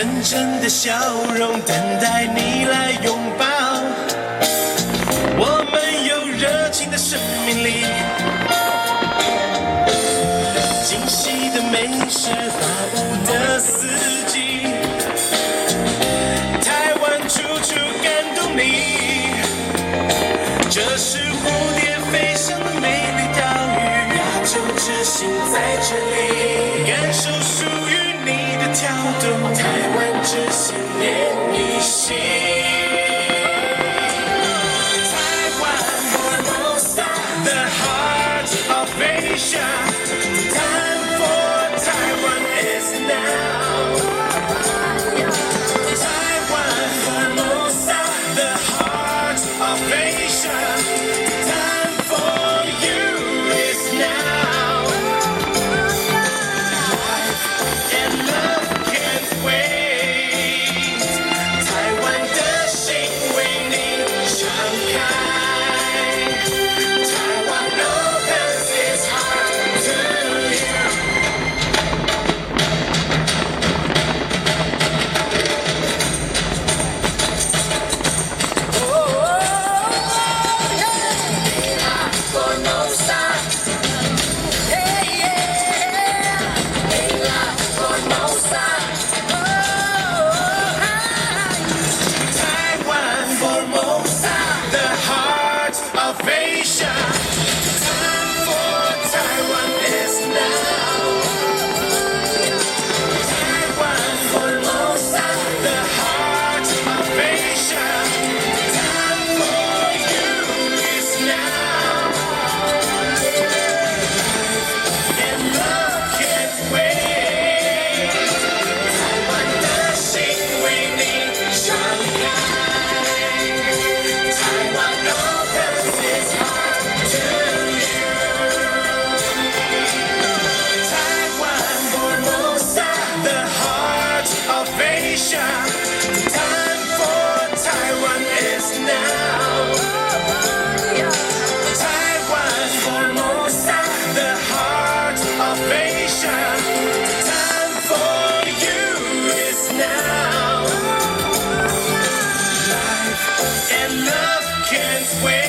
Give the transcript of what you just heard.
真诚的笑容，等待你来拥抱。我们有热情的生命力，惊喜的美食，华舞的四季，台湾处处感动你。这是蝴蝶飞翔的美丽岛屿，亚洲之星在这里，感受属于你的跳动，台湾之星连你心。Time for Taiwan is now. Taiwan, Formosa, the heart of Asia. Time for you is now. And love can't wait. Taiwan 的心为你敞开。Taiwan opens its heart.Can't wait.